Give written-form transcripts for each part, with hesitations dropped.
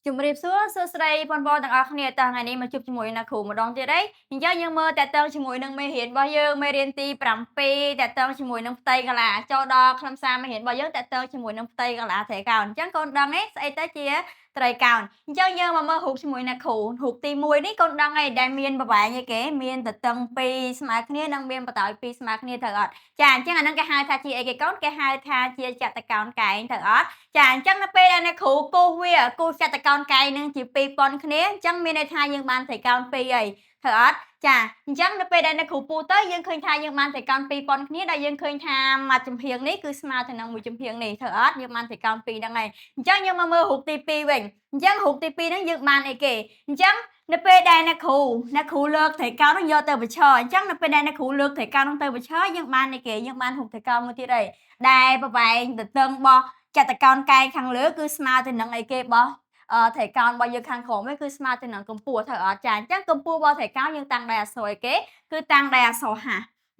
ជំរាបសួរសួស្តីបងប្អូនទាំងអស់គ្នាតើថ្ងៃនេះមកជួបជាមួយអ្នកគ្រូម្ដងទៀតហើយអញ្ចឹងយើងមើលតើតើជាមួយនឹងមេរៀនរបស់យើងមេរៀនទី7តើតើជាមួយនឹងផ្ទៃកន្លាចូលដល់ខ្លឹមសារមេរៀនរបស់យើងតើតើជាមួយនឹងផ្ទៃកន្លាត្រីកោណអញ្ចឹងកូនដឹងទេស្អីទៅជាត្រីកោណអញ្ចឹងយើងមកមើលរូបជាមួយអ្នកគ្រូរូបទី1នេះកូនដឹងហើយដែលមានប្រវែងអីគេមានទទឹង2ស្មើគ្នានិងមានបតោយ2ស្មើគ្នាត្រូវអត់ចាអញ្ចឹងអានឹងគេហៅថាជាអីគេកូនគេហៅថាជាចតុកោណកែងត្រូវអត់ចាអញ្ចឹងនៅពេលដែលអ្នកគ្រូគូសវាគូសចតុកោណកែងនឹងជា2000គ្នាអញ្ចឹងមានន័យថាយើងបានត្រីកោណ2ហើយត្រូវអត់ចាអញ្ចឹងនៅពេលដែលអ្នកគ្រូពូទៅយើងឃើញថាយើងបានត្រីកោណ2000គ្នាដែលយើងឃើញថាមួយចំហៀងនេះគឺស្មើទៅនឹងមួយចំហៀងនេះត្រូវអត់យើងបានត្រីកោណ2ហ្នឹងហើយអញ្ចឹងយើងមកមើលរូបទី2វិញអញ្ចឹងរូបទី2ហ្នឹងយើងបានអីគេអញ្ចឹងនៅពេលដែលអ្នកគ្រូលើកត្រីកោណនោះយកទៅបញ្ឈរអញ្ចឹងនៅពេលដែលអ្នកគ្រូលើកត្រីកោណនោះទៅបញ្ឈរយើងបានអីគេយើងបានរូបត្រីកោណមួយទៀតហើយដែលប្រវែងទទឹងរបស់ចតុកោណកែងខាងលើគឺស្មើទៅនឹងអីគេរបស់ត្រីកោណរបស់យើងខាងក្រោមនេះគឺស្មើទៅនឹងកម្ពស់ត្រូវអត់ចាអញ្ចឹងកម្ពស់របស់ត្រីកោណយើងតាំងដោយអក្សរអីគេគឺតាំងដោយអក្សរហា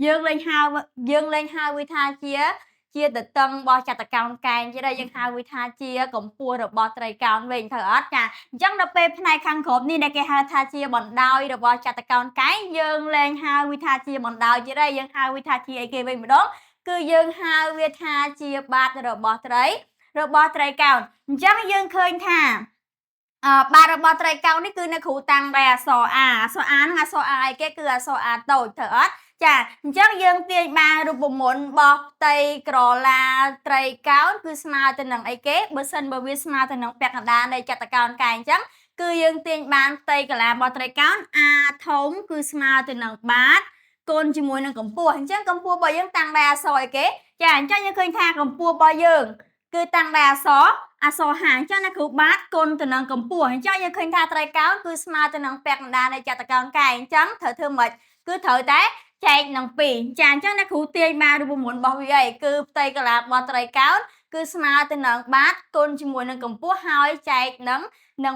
យើងលេងហៅវាថាជាទទឹងរបស់ចតុកោណកែងជាដែលយើងហៅវាថាជាកម្ពស់របស់ត្រីកោណវិញត្រូវអត់ចាអញ្ចឹងដល់ពេលផ្នែកខាងក្រោមនេះដែលគេហៅថាជាបណ្ដោយរបស់ចតុកោណកែងយើងលេងហៅវាថាជាបណ្ដោយទៀតហើយយើងហៅវាថាជាអីគេវិញម្ដងគឺយើងហៅវាថាជាបាតរបស់ត្រីកោណអញ្ចឹងយើងឃើញថាបាតរបស់ត្រីកោណនេះគឺអ្នកគ្រូតាំងដោយអក្សរ A អក្សរ A ហ្នឹងអក្សរ A អីគេគឺអក្សរ A តូចត្រូវអត់ចាអញ្ចឹងយើងទាញបានរូបមន្តរបស់ផ្ទៃក្រឡាត្រីកោណគឺស្មើទៅនឹងអីគេបើសិនបើវាស្មើទៅនឹងពាក់កណ្ដាលនៃចតុកោណកែងអញ្ចឹងគឺយើងទាញបានផ្ទៃកន្លារបស់ត្រីកោណ A ធំគឺស្មើទៅនឹងបាតគុណជាមួយនឹងកម្ពស់អញ្ចឹងកម្ពស់របស់យើងតាំងដោយអក្សរអីគេចាអញ្ចឹងយើងឃើញថាកម្ពស់របស់យើងគឺតាំងដោយអក្សរហាអញ្ចឹងអ្នកគ្រូបាតគុណទៅនឹងកម្ពស់អញ្ចឹងយើងឃើញថាត្រីកោណគឺស្មើទៅនឹងពាក់កណ្ដាលនៃចតុកោណកែងអញ្ចឹងត្រូវធ្វើម៉េចគឺត្រូវតែចែកនឹង2ចាអញ្ចឹងអ្នកគ្រូទាញបានរូបមន្តរបស់វាអីគឺផ្ទៃកន្លារបស់ត្រីកោណគឺស្មើទៅនឹងបាតគុណជាមួយនឹងកម្ពស់ហើយចែកនឹង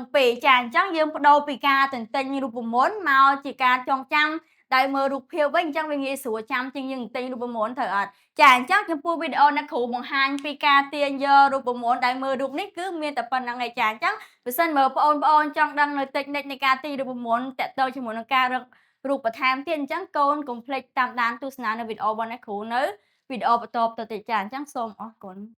2ចាអញ្ចឹងយើងបដូរពីការទន្ទិញរូបមន្តមកជាការចងចាំដោយមើលរូបភាពវិញអញ្ចឹងវាងាយស្រួលចាំជាងយើងទិញរូបមន្តត្រូវអត់ចាអញ្ចឹងចំពោះវីដេអូអ្នកគ្រូបង្ហាញពីការទាញយករូបមន្តដែលមើលរូបនេះគឺមានតែប៉ុណ្្នឹងឯងចាអញ្ចឹងបើសិនមើលបងប្អូនចង់ដឹងនៅតិចនិចនៃការទាញរូបមន្តតកតជាមួយនឹងការរករូបបន្ថែមទៀតអញ្ចឹងកូនកុំភ្លេចតាមដានទស្សនានៅវីដេអូរបស់អ្នកគ្រូនៅវីដេអូបន្តទៅទៀតចាអញ្ចឹងសូមអរគុណ